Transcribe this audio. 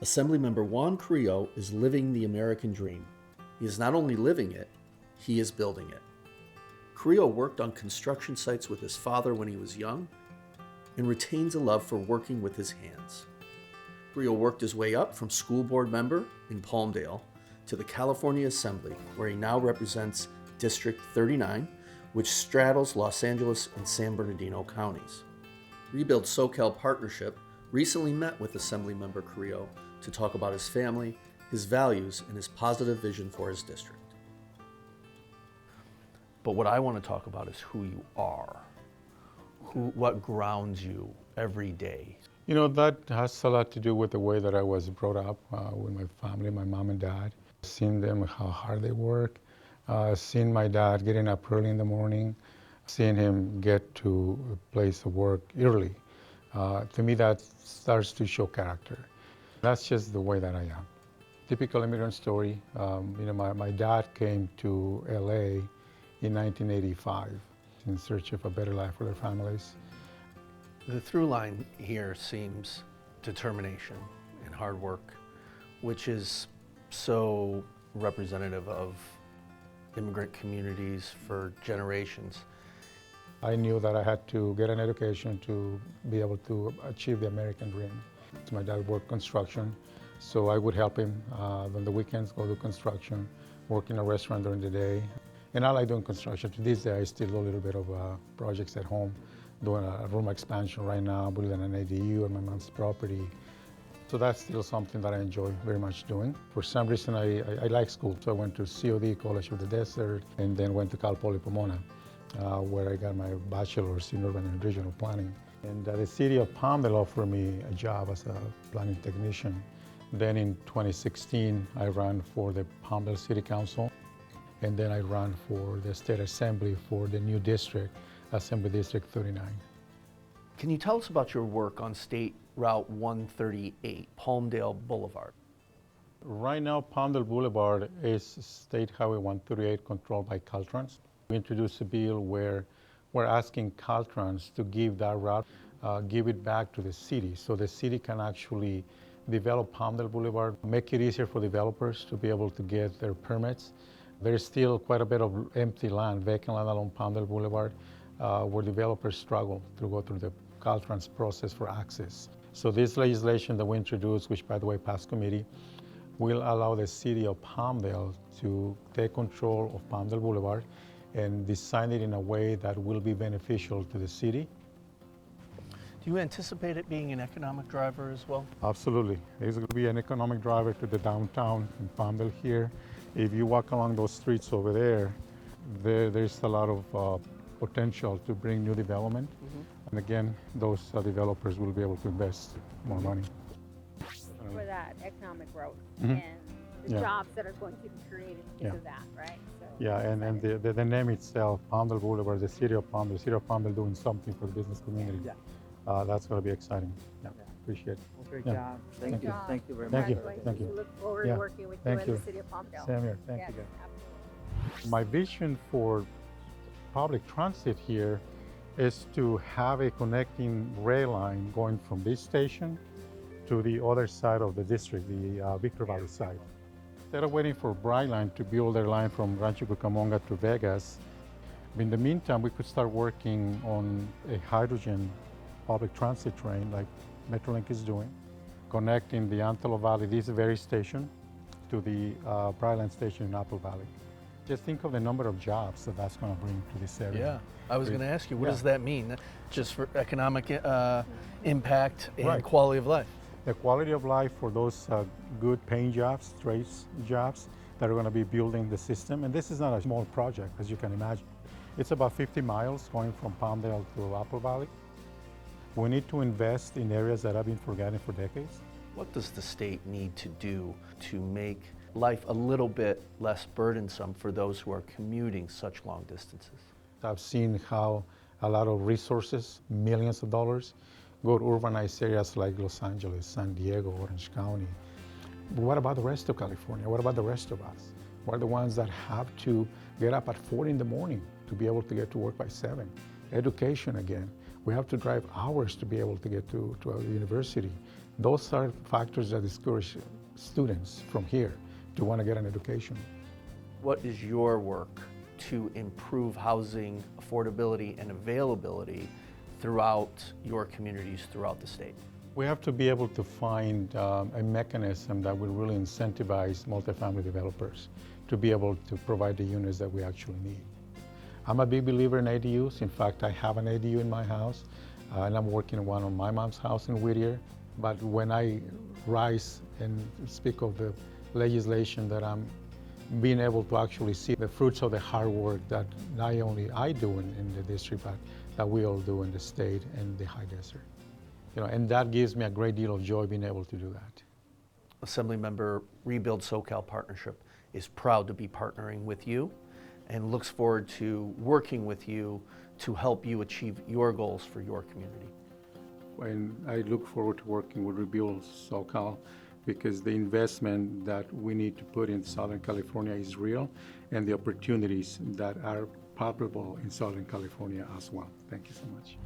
Assemblymember Juan Carrillo is living the American dream. He is not only living it, he is building it. Carrillo worked on construction sites with his father when he was young and retains a love for working with his hands. Carrillo worked his way up from school board member in Palmdale to the California Assembly, where he now represents District 39, which straddles Los Angeles and San Bernardino counties. Rebuild SoCal Partnership recently met with Assemblymember Carrillo to talk about his family, his values, and his positive vision for his district. But what I want to talk about is who you are, what grounds you every day. You know, that has a lot to do with the way that I was brought up with my family, my mom and dad. Seeing them, how hard they work, seeing my dad getting up early in the morning, seeing him get to a place of work early. To me, that starts to show character. That's just the way that I am. Typical immigrant story. My dad came to LA in 1985 in search of a better life for their families. The through line here seems determination and hard work, which is so representative of immigrant communities for generations. I knew that I had to get an education to be able to achieve the American dream. My dad worked construction, so I would help him on the weekends, go to construction, work in a restaurant during the day. And I like doing construction. To this day, I still do a little bit of projects at home, doing a room expansion right now, building an ADU on my mom's property. So that's still something that I enjoy very much doing. For some reason, I like school. So I went to COD, College of the Desert, and then went to Cal Poly Pomona, where I got my bachelor's in urban and regional planning. And the city of Palmdale offered me a job as a planning technician. Then in 2016, I ran for the Palmdale City Council. And then I ran for the State Assembly for the new district, Assembly District 39. Can you tell us about your work on State Route 138, Palmdale Boulevard? Right now, Palmdale Boulevard is State Highway 138 controlled by Caltrans. We introduced a bill where we're asking Caltrans to give that route, give it back to the city, so the city can actually develop Palmdale Boulevard, make it easier for developers to be able to get their permits. There's still quite a bit of empty land, vacant land along Palmdale Boulevard, where developers struggle to go through the Caltrans process for access. So this legislation that we introduced, which by the way passed committee, will allow the city of Palmdale to take control of Palmdale Boulevard and design it in a way that will be beneficial to the city. Do you anticipate it being an economic driver as well? Absolutely. It's going to be an economic driver to the downtown in Palmdale here. If you walk along those streets over there, there's a lot of potential to bring new development. And again, those developers will be able to invest more money. For that economic growth and the jobs that are going to be created because of that, right? So yeah, and the name itself, Palmdale Boulevard, the city of Palmdale doing something for the business community. That's going to be exciting. Appreciate it. Well, great job. Thank you. Thank you very much. Thank you. Thank you. We look forward to working with you in the city of Palmdale. Same here. Thank you. Absolutely. My vision for public transit here is to have a connecting rail line going from this station to the other side of the district, the Victor Valley side. Instead of waiting for Brightline to build their line from Rancho Cucamonga to Vegas, in the meantime, we could start working on a hydrogen public transit train like Metrolink is doing, connecting the Antelope Valley, this very station, to the Brightline station in Apple Valley. Just think of the number of jobs that that's going to bring to this area. Yeah, I was going to ask you, what does that mean? Just for economic impact and quality of life? The quality of life for those good paying jobs, trade jobs that are going to be building the system. And this is not a small project, as you can imagine. It's about 50 miles going from Palmdale to Apple Valley. We need to invest in areas that have been forgotten for decades. What does the state need to do to make life a little bit less burdensome for those who are commuting such long distances? I've seen how a lot of resources, millions of dollars, go to urbanized areas like Los Angeles, San Diego, Orange County. But what about the rest of California? What about the rest of us? We're the ones that have to get up at 4 in the morning to be able to get to work by 7. Education again. We have to drive hours to be able to get to a university. Those are factors that discourage students from here to want to get an education. What is your work to improve housing affordability and availability throughout your communities throughout the state? We have to be able to find a mechanism that will really incentivize multifamily developers to be able to provide the units that we actually need. I'm a big believer in ADUs. In fact, I have an ADU in my house, and I'm working on one on my mom's house in Whittier. But when I rise and speak of the legislation that I'm being able to actually see the fruits of the hard work that not only I do in the district, but that we all do in the state and the high desert. And that gives me a great deal of joy being able to do that. Assemblymember Rebuild SoCal Partnership is proud to be partnering with you and looks forward to working with you to help you achieve your goals for your community. And I look forward to working with Rebuild SoCal because the investment that we need to put in Southern California is real, and the opportunities that are palpable in Southern California as well. Thank you so much.